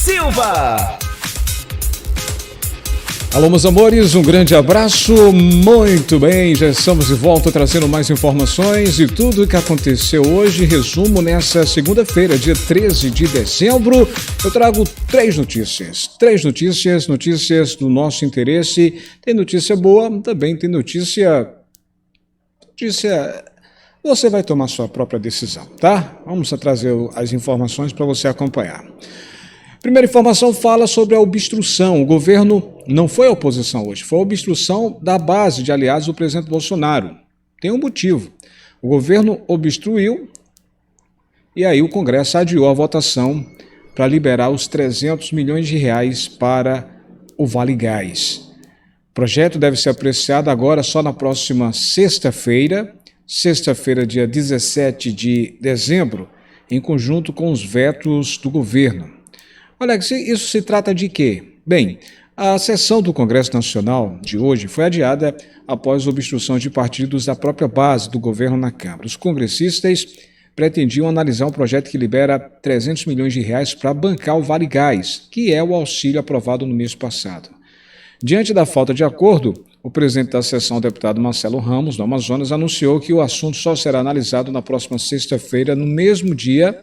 Silva. Alô, meus amores, um grande abraço. Muito bem, já estamos de volta trazendo mais informações e tudo o que aconteceu hoje. Resumo nessa segunda-feira, dia 13 de dezembro. Eu trago três notícias do nosso interesse. Tem notícia boa, também tem notícia... Você vai tomar sua própria decisão, tá? Vamos trazer as informações para você acompanhar. Primeira informação fala sobre a obstrução. O governo não foi a oposição hoje, foi a obstrução da base de aliados do presidente Bolsonaro. Tem um motivo. O governo obstruiu e aí o Congresso adiou a votação para liberar os 300 milhões de reais para o Vale Gás. O projeto deve ser apreciado agora só na próxima sexta-feira, dia 17 de dezembro, em conjunto com os vetos do governo. Olha, isso se trata de quê? Bem, a sessão do Congresso Nacional de hoje foi adiada após obstrução de partidos da própria base do governo na Câmara. Os congressistas pretendiam analisar um projeto que libera 300 milhões de reais para bancar o Vale Gás, que é o auxílio aprovado no mês passado. Diante da falta de acordo, o presidente da sessão, o deputado Marcelo Ramos, do Amazonas, anunciou que o assunto só será analisado na próxima sexta-feira. No mesmo dia,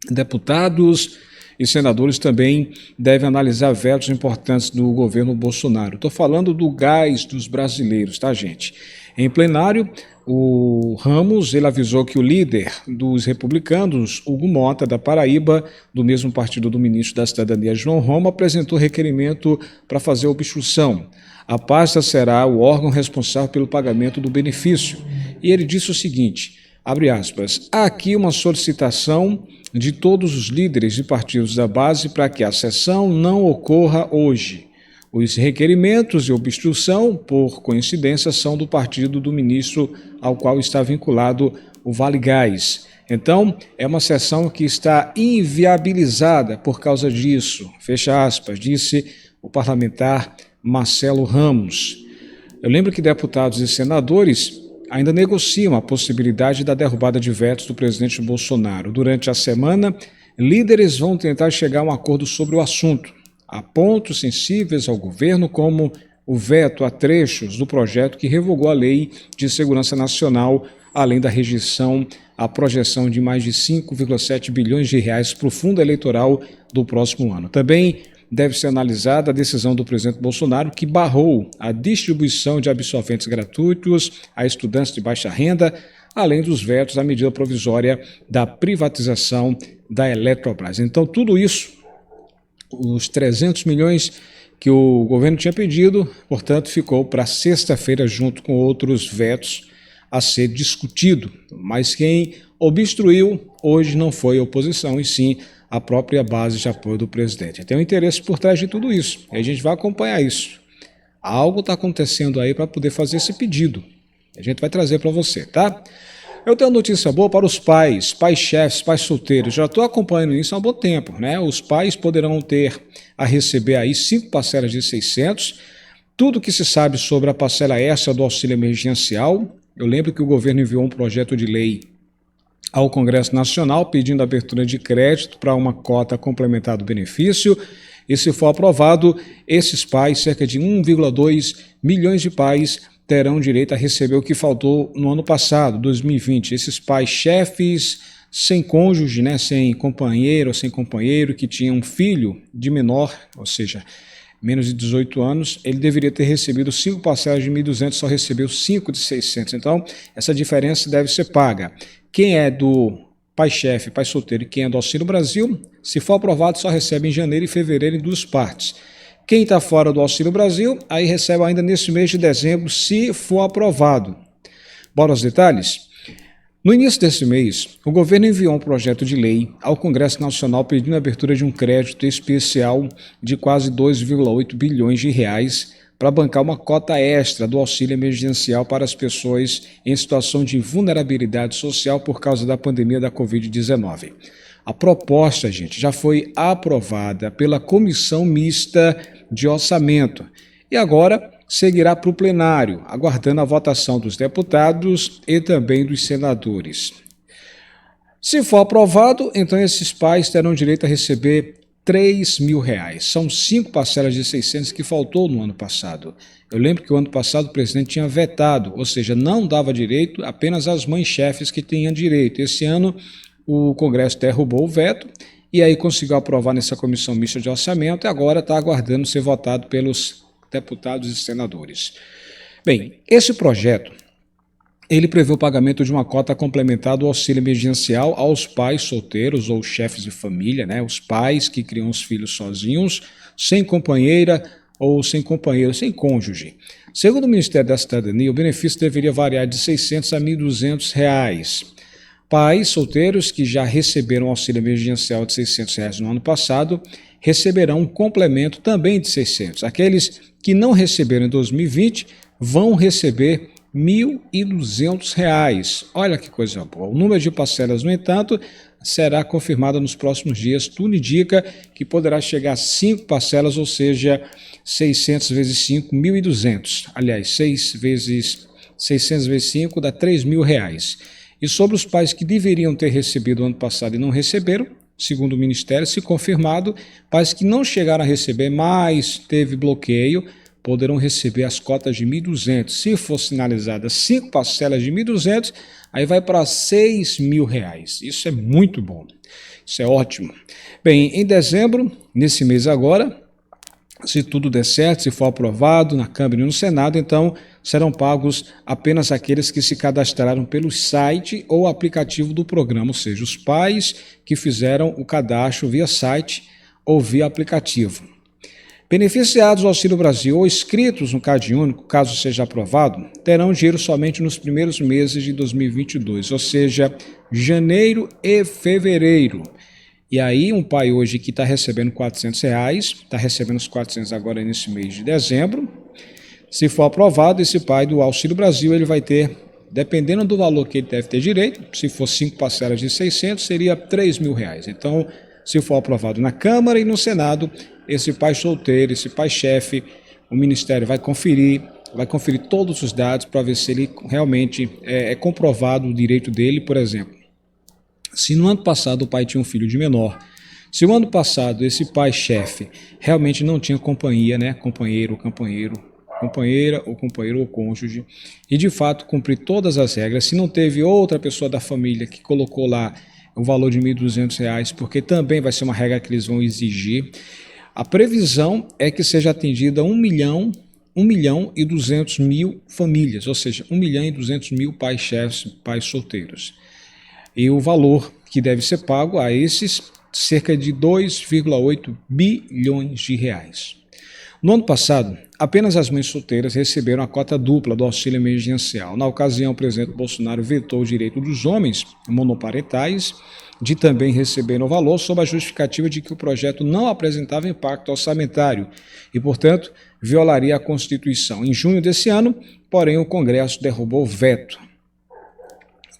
deputados e senadores também devem analisar vetos importantes do governo Bolsonaro. Estou falando do gás dos brasileiros, tá, gente? Em plenário, o Ramos ele avisou que o líder dos republicanos, Hugo Mota, da Paraíba, do mesmo partido do ministro da Cidadania, João Roma, apresentou requerimento para fazer obstrução. A pasta será o órgão responsável pelo pagamento do benefício. E ele disse o seguinte, abre aspas, há aqui uma solicitação de todos os líderes de partidos da base para que a sessão não ocorra hoje. Os requerimentos de obstrução, por coincidência, são do partido do ministro ao qual está vinculado o Vale Gás. Então, é uma sessão que está inviabilizada por causa disso, fecha aspas, disse o parlamentar Marcelo Ramos. Eu lembro que deputados e senadores ainda negociam a possibilidade da derrubada de vetos do presidente Bolsonaro. Durante a semana, líderes vão tentar chegar a um acordo sobre o assunto. Há pontos sensíveis ao governo, como o veto a trechos do projeto que revogou a Lei de Segurança Nacional, além da rejeição à projeção de mais de 5,7 bilhões de reais para o fundo eleitoral do próximo ano. Também deve ser analisada a decisão do presidente Bolsonaro, que barrou a distribuição de absorventes gratuitos a estudantes de baixa renda, além dos vetos à medida provisória da privatização da Eletrobras. Então, tudo isso, os 300 milhões que o governo tinha pedido, portanto, ficou para sexta-feira, junto com outros vetos a ser discutido. Mas quem obstruiu hoje não foi a oposição, e sim a própria base de apoio do presidente. Tem um interesse por trás de tudo isso, e a gente vai acompanhar isso. Algo está acontecendo aí para poder fazer esse pedido. A gente vai trazer para você, tá? Eu tenho uma notícia boa para os pais-chefes, pais solteiros. Já estou acompanhando isso há um bom tempo, né? Os pais poderão ter a receber aí 5 parcelas de 600. Tudo que se sabe sobre a parcela extra do auxílio emergencial. Eu lembro que o governo enviou um projeto de lei ao Congresso Nacional pedindo abertura de crédito para uma cota complementar do benefício. E se for aprovado, esses pais, cerca de 1,2 milhões de pais, terão direito a receber o que faltou no ano passado, 2020. Esses pais chefes sem cônjuge, né, sem companheiro ou sem companheiro, que tinham um filho de menor, ou seja, menos de 18 anos, ele deveria ter recebido 5 parcelas de 1.200, só recebeu 5 de 600. Então, essa diferença deve ser paga. Quem é do pai-chefe, pai solteiro, e quem é do Auxílio Brasil, se for aprovado, só recebe em janeiro e fevereiro em 2 partes. Quem está fora do Auxílio Brasil, aí recebe ainda nesse mês de dezembro, se for aprovado. Bora aos detalhes? No início desse mês, o governo enviou um projeto de lei ao Congresso Nacional pedindo a abertura de um crédito especial de quase 2,8 bilhões de reais para bancar uma cota extra do auxílio emergencial para as pessoas em situação de vulnerabilidade social por causa da pandemia da Covid-19. A proposta, gente, já foi aprovada pela Comissão Mista de Orçamento e agora seguirá para o plenário, aguardando a votação dos deputados e também dos senadores. Se for aprovado, então esses pais terão direito a receber R$ 3.000. São 5 parcelas de 600 que faltou no ano passado. Eu lembro que o ano passado o presidente tinha vetado, ou seja, não dava direito, apenas as mães-chefes que tinham direito. Esse ano o Congresso derrubou o veto e aí conseguiu aprovar nessa comissão mista de orçamento e agora está aguardando ser votado pelos deputados e senadores. Bem, esse projeto ele prevê o pagamento de uma cota complementar do auxílio emergencial aos pais solteiros ou chefes de família, né? Os pais que criam os filhos sozinhos, sem companheira ou sem companheiro, sem cônjuge. Segundo o Ministério da Cidadania, o benefício deveria variar de R$ 600 a R$ 1.200. Pais solteiros que já receberam auxílio emergencial de R$ 600 no ano passado receberão um complemento também de 600. Aqueles que não receberam em 2020 vão receber R$ 1.200. Olha que coisa boa. O número de parcelas, no entanto, será confirmado nos próximos dias. Tudo indica que poderá chegar a 5 parcelas, ou seja, 600 vezes 5, 1.200. Aliás, 600 vezes 5 dá R$ 3.000. E sobre os pais que deveriam ter recebido ano passado e não receberam, segundo o Ministério, se confirmado, pais que não chegaram a receber, mas teve bloqueio, poderão receber as cotas de R$ 1.200. Se for sinalizadas 5 parcelas de R$ 1.200, aí vai para R$ 6.000. Isso é muito bom, isso é ótimo. Bem, em dezembro, nesse mês agora, se tudo der certo, se for aprovado na Câmara e no Senado, então serão pagos apenas aqueles que se cadastraram pelo site ou aplicativo do programa, ou seja, os pais que fizeram o cadastro via site ou via aplicativo. Beneficiados do Auxílio Brasil ou inscritos no Cade Único, caso seja aprovado, terão dinheiro somente nos primeiros meses de 2022, ou seja, janeiro e fevereiro. E aí um pai hoje que está recebendo R$ 400, está recebendo os 400 agora nesse mês de dezembro, se for aprovado, esse pai do Auxílio Brasil, ele vai ter, dependendo do valor que ele deve ter direito, se for 5 parcelas de 600, seria R$ 3.000. Então, se for aprovado na Câmara e no Senado, esse pai solteiro, esse pai chefe, o Ministério vai conferir todos os dados para ver se ele realmente é comprovado o direito dele, por exemplo. Se no ano passado o pai tinha um filho de menor, se o ano passado esse pai chefe realmente não tinha companhia, né, companheira ou companheiro ou cônjuge, e de fato cumprir todas as regras, se não teve outra pessoa da família que colocou lá o valor de R$ 1.200, porque também vai ser uma regra que eles vão exigir, a previsão é que seja atendida 1.200.000 famílias, ou seja, 1.200.000 pais chefes, pais solteiros. E o valor que deve ser pago a esses, cerca de 2,8 bilhões de reais. No ano passado, apenas as mães solteiras receberam a cota dupla do auxílio emergencial. Na ocasião, o presidente Bolsonaro vetou o direito dos homens monoparentais de também receberem o valor sob a justificativa de que o projeto não apresentava impacto orçamentário e, portanto, violaria a Constituição. Em junho desse ano, porém, o Congresso derrubou o veto.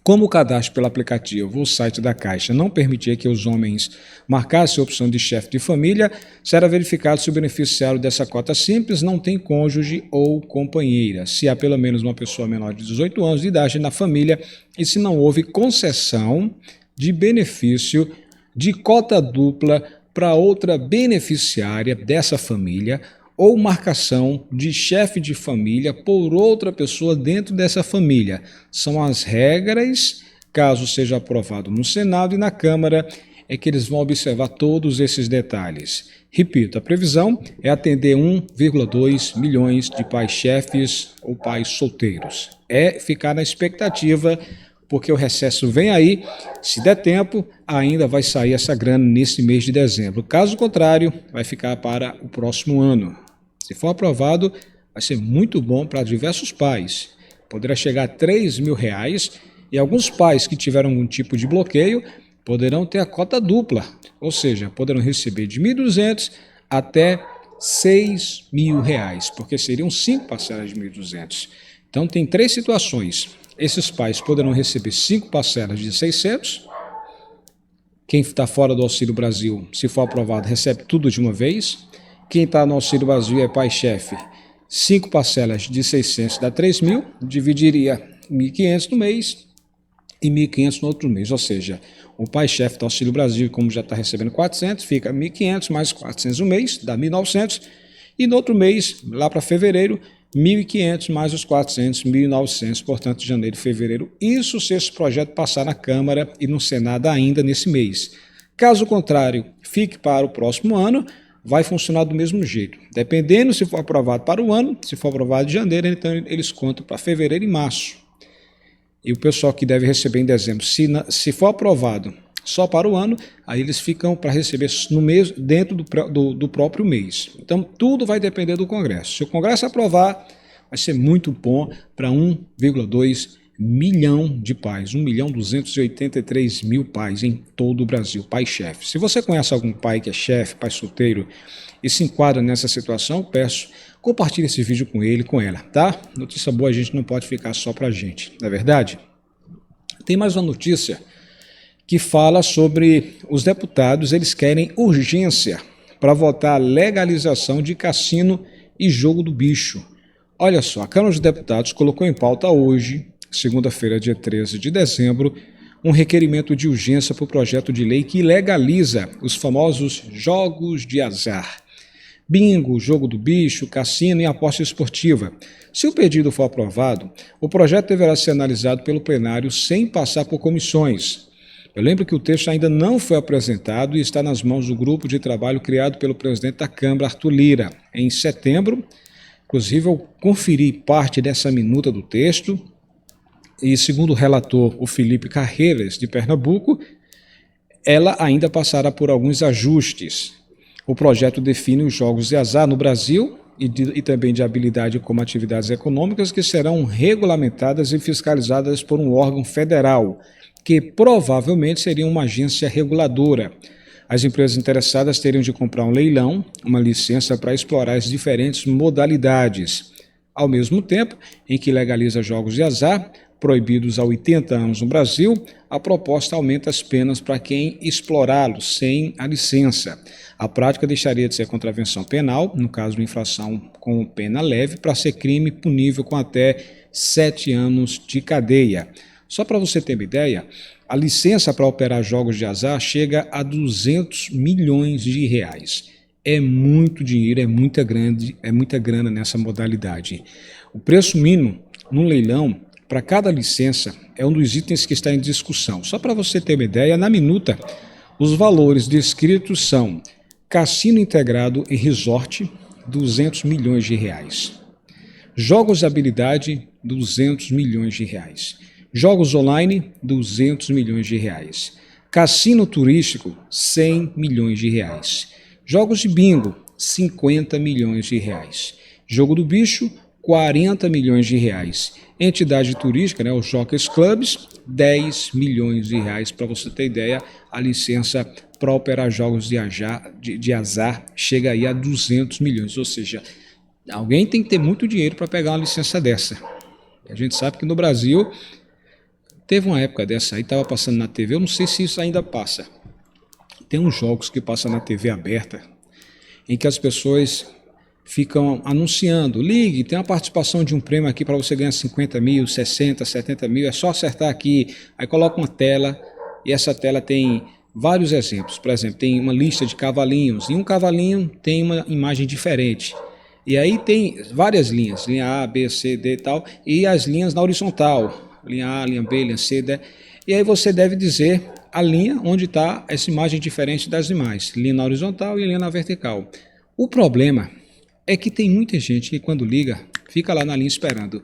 Como o cadastro pelo aplicativo ou site da Caixa não permitia que os homens marcassem a opção de chefe de família, será verificado se o beneficiário dessa cota simples não tem cônjuge ou companheira, se há pelo menos uma pessoa menor de 18 anos de idade na família e se não houve concessão de benefício de cota dupla para outra beneficiária dessa família ou marcação de chefe de família por outra pessoa dentro dessa família. São as regras, caso seja aprovado no Senado e na Câmara, é que eles vão observar todos esses detalhes. Repito, a previsão é atender 1,2 milhões de pais chefes ou pais solteiros. É ficar na expectativa, porque o recesso vem aí, se der tempo, ainda vai sair essa grana nesse mês de dezembro. Caso contrário, vai ficar para o próximo ano. Se for aprovado, vai ser muito bom para diversos pais. Poderá chegar a R$ 3.000 e alguns pais que tiveram algum tipo de bloqueio poderão ter a cota dupla, ou seja, poderão receber de R$ 1.200 até R$ 6.000, porque seriam 5 parcelas de R$ 1.200. Então tem 3 situações. Esses pais poderão receber 5 parcelas de 600. Quem está fora do Auxílio Brasil, se for aprovado, recebe tudo de uma vez. Quem está no Auxílio Brasil é pai-chefe, 5 parcelas de 600 dá 3.000, dividiria 1.500 no mês, e 1.500 no outro mês, ou seja, o pai-chefe do Auxílio Brasil, como já está recebendo 400, fica 1.500 mais 400 um mês, dá 1.900, e no outro mês, lá para fevereiro, 1.500 mais os 400, 1.900, portanto, de janeiro e fevereiro. Isso se esse projeto passar na Câmara e no Senado ainda nesse mês. Caso contrário, fique para o próximo ano, vai funcionar do mesmo jeito. Dependendo se for aprovado para o ano, se for aprovado em janeiro, então eles contam para fevereiro e março. E o pessoal que deve receber em dezembro, se for aprovado só para o ano, aí eles ficam para receber no mês, dentro do próprio mês. Então, tudo vai depender do Congresso. Se o Congresso aprovar, vai ser muito bom para 1,2 milhão de pais, 1.283.000 pais em todo o Brasil, pai-chefe. Se você conhece algum pai que é chefe, pai solteiro, e se enquadra nessa situação, peço, compartilhe esse vídeo com ele, com ela, tá? Notícia boa a gente não pode ficar só pra gente, não é verdade? Tem mais uma notícia que fala sobre os deputados, eles querem urgência para votar a legalização de cassino e jogo do bicho. Olha só, a Câmara dos Deputados colocou em pauta hoje, segunda-feira, dia 13 de dezembro, um requerimento de urgência para o projeto de lei que legaliza os famosos jogos de azar. Bingo, jogo do bicho, cassino e aposta esportiva. Se o pedido for aprovado, o projeto deverá ser analisado pelo plenário sem passar por comissões. Eu lembro que o texto ainda não foi apresentado e está nas mãos do grupo de trabalho criado pelo presidente da Câmara, Arthur Lira, em setembro. Inclusive, eu conferi parte dessa minuta do texto e, segundo o relator, o Felipe Carreiras, de Pernambuco, ela ainda passará por alguns ajustes. O projeto define os jogos de azar no Brasil e também de habilidade como atividades econômicas que serão regulamentadas e fiscalizadas por um órgão federal, que provavelmente seria uma agência reguladora. As empresas interessadas teriam de comprar um leilão, uma licença para explorar as diferentes modalidades. Ao mesmo tempo em que legaliza jogos de azar, proibidos há 80 anos no Brasil, a proposta aumenta as penas para quem explorá-los sem a licença. A prática deixaria de ser contravenção penal, no caso de infração com pena leve, para ser crime punível com até 7 anos de cadeia. Só para você ter uma ideia, a licença para operar jogos de azar chega a 200 milhões de reais. É muito dinheiro, é muita grana nessa modalidade. O preço mínimo no leilão para cada licença é um dos itens que está em discussão. Só para você ter uma ideia, na minuta, os valores descritos são cassino integrado e resort, 200 milhões de reais. Jogos de habilidade, 200 milhões de reais. Jogos online, 200 milhões de reais. Cassino turístico, 100 milhões de reais. Jogos de bingo, 50 milhões de reais. Jogo do bicho, 40 milhões de reais. Entidade turística, os Jockeys Clubs, 10 milhões de reais. Para você ter ideia, a licença para operar jogos de azar chega aí a 200 milhões. Ou seja, alguém tem que ter muito dinheiro para pegar uma licença dessa. A gente sabe que no Brasil teve uma época dessa aí, estava passando na TV, eu não sei se isso ainda passa. Tem uns jogos que passam na TV aberta, em que as pessoas ficam anunciando, ligue, tem uma participação de um prêmio aqui para você ganhar 50 mil, 60, 70 mil, é só acertar aqui, aí coloca uma tela, e essa tela tem vários exemplos. Por exemplo, tem uma lista de cavalinhos, e um cavalinho tem uma imagem diferente. E aí tem várias linhas, linha A, B, C, D e tal, e as linhas na horizontal, linha A, linha B, linha C, D. E aí você deve dizer a linha onde está essa imagem diferente das demais, linha na horizontal e linha na vertical. O problema é que tem muita gente que quando liga, fica lá na linha esperando.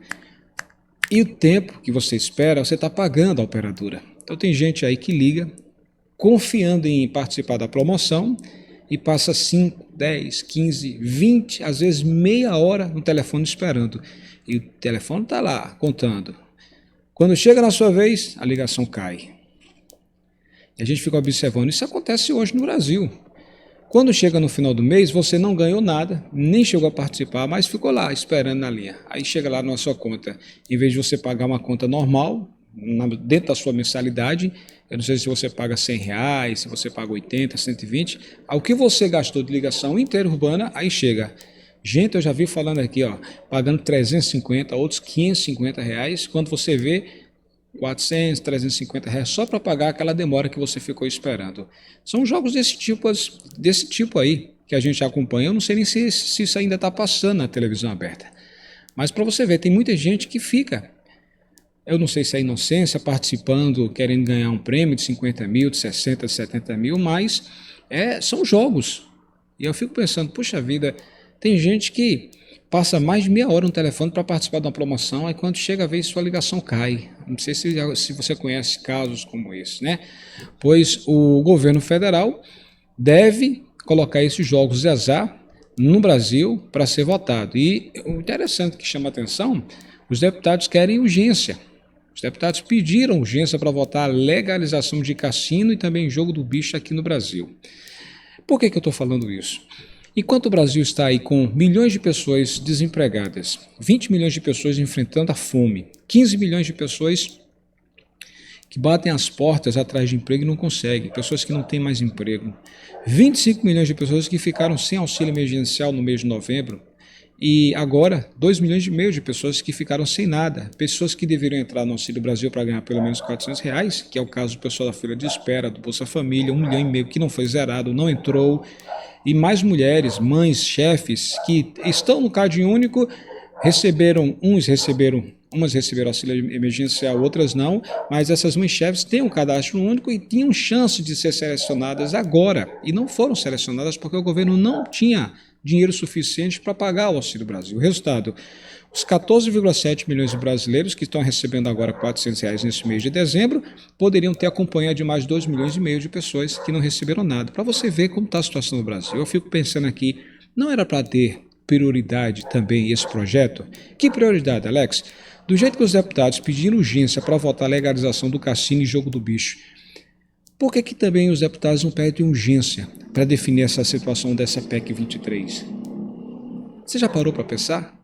E o tempo que você espera, você está pagando a operadora. Então tem gente aí que liga, confiando em participar da promoção, e passa 5, 10, 15, 20, às vezes meia hora no telefone esperando. E o telefone está lá, contando. Quando chega na sua vez, a ligação cai. E a gente fica observando. Isso acontece hoje no Brasil. Quando chega no final do mês, você não ganhou nada, nem chegou a participar, mas ficou lá esperando na linha. Aí chega lá na sua conta, em vez de você pagar uma conta normal, dentro da sua mensalidade, eu não sei se você paga R$100, se você paga 80, 120, ao que você gastou de ligação interurbana, aí chega. Gente, eu já vi falando aqui, pagando 350, outros R$550, quando você vê, 400, 350 reais só para pagar aquela demora que você ficou esperando. São jogos desse tipo aí que a gente acompanha. Eu não sei nem se isso ainda está passando na televisão aberta. Mas para você ver, tem muita gente que fica, eu não sei se é inocência, participando, querendo ganhar um prêmio de 50 mil, de 60, de 70 mil, mas são jogos. E eu fico pensando, puxa vida, tem gente que passa mais de meia hora no telefone para participar de uma promoção, aí quando chega a vez sua ligação cai. Não sei se você conhece casos como esse, né? Pois o governo federal deve colocar esses jogos de azar no Brasil para ser votado. E o interessante que chama a atenção, os deputados querem urgência. Os deputados pediram urgência para votar a legalização de cassino e também jogo do bicho aqui no Brasil. Por que eu estou falando isso? Enquanto o Brasil está aí com milhões de pessoas desempregadas, 20 milhões de pessoas enfrentando a fome, 15 milhões de pessoas que batem as portas atrás de emprego e não conseguem, pessoas que não têm mais emprego, 25 milhões de pessoas que ficaram sem auxílio emergencial no mês de novembro, e agora 2 milhões e meio de pessoas que ficaram sem nada, pessoas que deveriam entrar no Auxílio Brasil para ganhar pelo menos R$ 400, que é o caso do pessoal da fila de espera, do Bolsa Família, 1 milhão e meio que não foi zerado, não entrou, e mais mulheres, mães, chefes que estão no Cadinho Único, umas receberam auxílio emergencial, outras não, mas essas mães chefes têm um cadastro único e tinham chance de ser selecionadas agora, e não foram selecionadas porque o governo não tinha dinheiro suficiente para pagar o Auxílio Brasil. O resultado, os 14,7 milhões de brasileiros que estão recebendo agora R$ 400 nesse mês de dezembro poderiam ter acompanhado de mais 2 milhões e meio de pessoas que não receberam nada. Para você ver como está a situação no Brasil, eu fico pensando aqui, não era para ter prioridade também esse projeto? Que prioridade, Alex? Do jeito que os deputados pediram urgência para votar a legalização do cassino e jogo do bicho, por que também os deputados não pedem urgência para definir essa situação dessa PEC 23? Você já parou para pensar?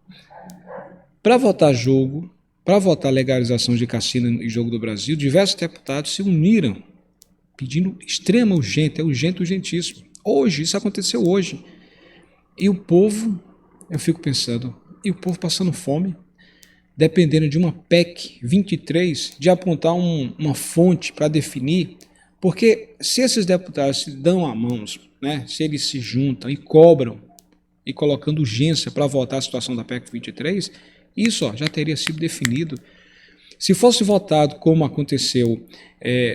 Para votar jogo, para votar legalização de cassino e jogo do Brasil, diversos deputados se uniram pedindo extrema urgente, urgentíssimo. Hoje, isso aconteceu hoje. E o povo, eu fico pensando, e o povo passando fome, dependendo de uma PEC 23, de apontar uma fonte para definir, porque se esses deputados se dão a mãos, né, se eles se juntam e cobram, e colocando urgência para votar a situação da PEC 23, isso já teria sido definido. Se fosse votado como aconteceu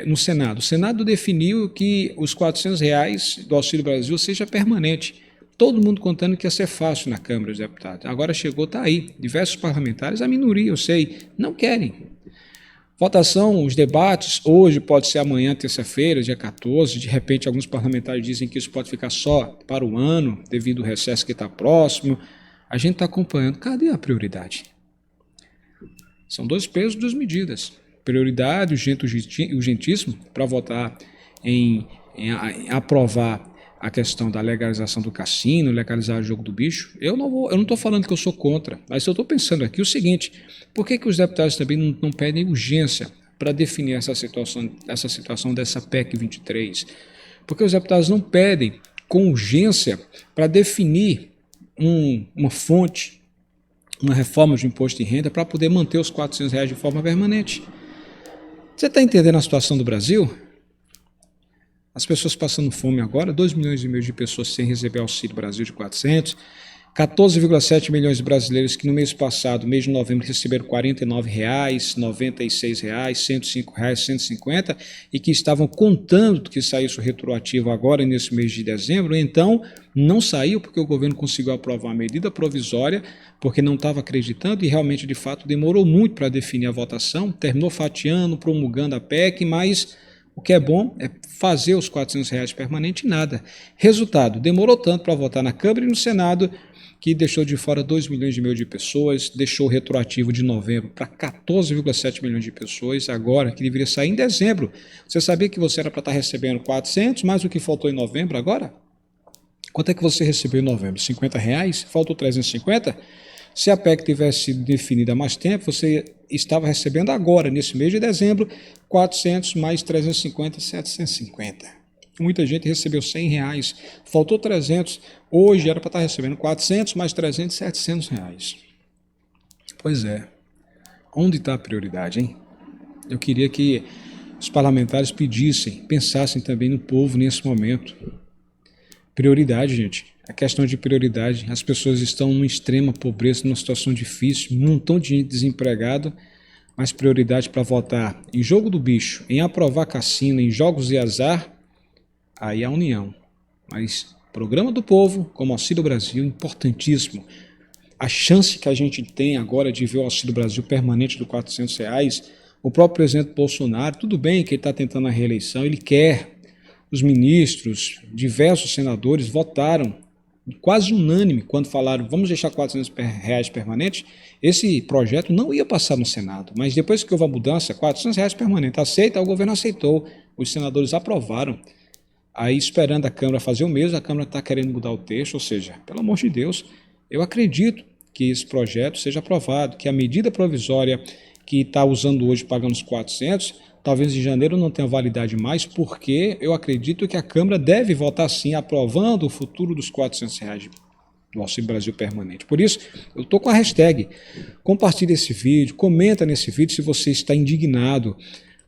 no Senado, o Senado definiu que os R$ 400 do Auxílio Brasil seja permanente. Todo mundo contando que ia ser fácil na Câmara dos Deputados. Agora chegou, está aí. Diversos parlamentares, a minoria, eu sei, não querem. Votação, os debates, hoje pode ser amanhã, terça-feira, dia 14. De repente, alguns parlamentares dizem que isso pode ficar só para o ano, devido ao recesso que está próximo. A gente está acompanhando. Cadê a prioridade? São 2 pesos, 2 medidas. Prioridade, urgentíssimo, para votar em aprovar a questão da legalização do cassino, legalizar o jogo do bicho. Eu não estou falando que eu sou contra, mas eu estou pensando aqui o seguinte, por que os deputados também não pedem urgência para definir essa situação dessa PEC 23? Porque os deputados não pedem com urgência para definir uma fonte, uma reforma de imposto de renda para poder manter os R$ 400 de forma permanente. Você está entendendo a situação do Brasil? As pessoas passando fome agora, 2 milhões e meio de pessoas sem receber Auxílio Brasil de 400, 14,7 milhões de brasileiros que no mês passado, mês de novembro, receberam R$ 49, R$ 96, R$ 105, R$ 150 e que estavam contando que saísse o retroativo agora nesse mês de dezembro, então não saiu porque o governo conseguiu aprovar a medida provisória, porque não estava acreditando e realmente, de fato, demorou muito para definir a votação, terminou fatiando, promulgando a PEC, mas o que é bom é fazer os R$ 400 permanente e nada. Resultado, demorou tanto para votar na Câmara e no Senado que deixou de fora 2 milhões e meio de pessoas, deixou o retroativo de novembro para 14,7 milhões de pessoas, agora que deveria sair em dezembro. Você sabia que você era para estar recebendo 400, mais o que faltou em novembro agora? Quanto é que você recebeu em novembro? R$ 50? Faltou 350? Se a PEC tivesse sido definida há mais tempo, você estava recebendo agora, nesse mês de dezembro, 400 mais 350, 750. Muita gente recebeu R$ 100, faltou 300, hoje era para estar recebendo 400 mais 300, R$ 700. Pois é, onde está a prioridade, hein? eu queria que os parlamentares pedissem, pensassem também no povo nesse momento. Prioridade, gente. A questão de prioridade. As pessoas estão numa extrema pobreza, numa situação difícil, um montão de gente desempregado, mas prioridade para votar em jogo do bicho, em aprovar cassino, em jogos de azar, aí a união. Mas programa do povo, como Auxílio Brasil, importantíssimo. A chance que a gente tem agora de ver o Auxílio Brasil permanente do R$400, o próprio presidente Bolsonaro, tudo bem que ele está tentando a reeleição, ele quer. Os ministros, diversos senadores votaram quase unânime quando falaram vamos deixar R$400 permanente. Esse projeto não ia passar no Senado, mas depois que houve a mudança, R$400 permanente, aceita, o governo aceitou, os senadores aprovaram. Aí esperando a Câmara fazer o mesmo, a Câmara está querendo mudar o texto, ou seja, pelo amor de Deus, eu acredito que esse projeto seja aprovado, que a medida provisória que está usando hoje pagando os 400, talvez em janeiro não tenha validade mais, porque eu acredito que a Câmara deve votar sim, aprovando o futuro dos R$400 do Auxílio Brasil permanente. Por isso, eu estou com a hashtag, compartilhe esse vídeo, comenta nesse vídeo se você está indignado,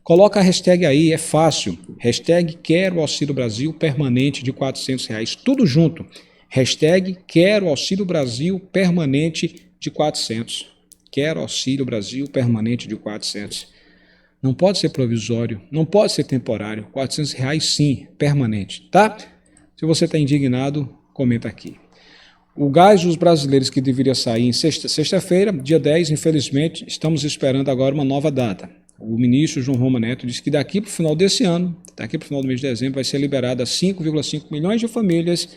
coloca a hashtag aí, é fácil, hashtag quero Auxílio Brasil permanente de R$400, tudo junto, hashtag quero Auxílio Brasil permanente de 400, quero Auxílio Brasil permanente de 400. Não pode ser provisório, não pode ser temporário, R$400 sim, permanente, tá? Se você está indignado, comenta aqui. O gás dos brasileiros que deveria sair em sexta-feira, dia 10, infelizmente, estamos esperando agora uma nova data. O ministro João Roma Neto disse que daqui para o final desse ano, daqui para o final do mês de dezembro, vai ser liberada 5,5 milhões de famílias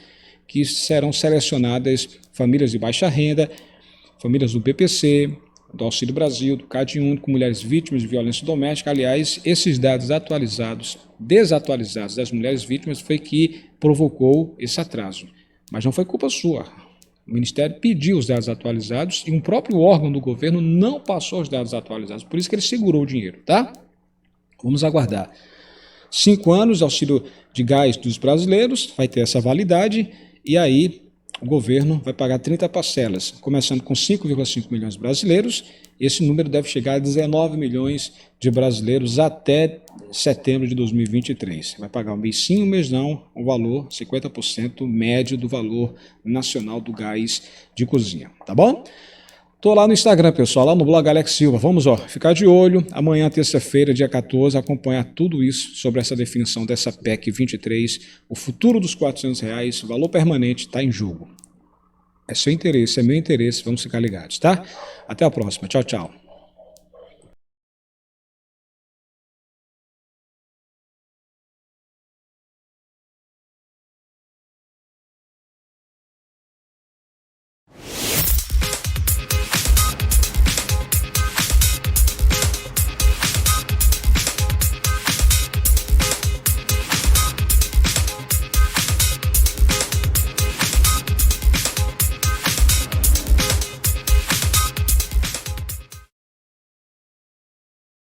que serão selecionadas, famílias de baixa renda, famílias do BPC, do Auxílio Brasil, do CAD Único, mulheres vítimas de violência doméstica. Aliás, esses dados desatualizados das mulheres vítimas foi que provocou esse atraso. Mas não foi culpa sua. O Ministério pediu os dados atualizados e um próprio órgão do governo não passou os dados atualizados. Por isso que ele segurou o dinheiro, tá? Vamos aguardar. 5 anos, auxílio de gás dos brasileiros, vai ter essa validade e aí o governo vai pagar 30 parcelas, começando com 5,5 milhões de brasileiros. Esse número deve chegar a 19 milhões de brasileiros até setembro de 2023. Vai pagar um mês sim, um mês não, um valor 50% médio do valor nacional do gás de cozinha, tá bom? Tô lá no Instagram, pessoal, lá no blog Alex Silva. Vamos, ficar de olho. Amanhã, terça-feira, dia 14, acompanhar tudo isso sobre essa definição dessa PEC 23. O futuro dos R$400, o valor permanente, está em jogo. É seu interesse, é meu interesse. Vamos ficar ligados, tá? Até a próxima. Tchau, tchau.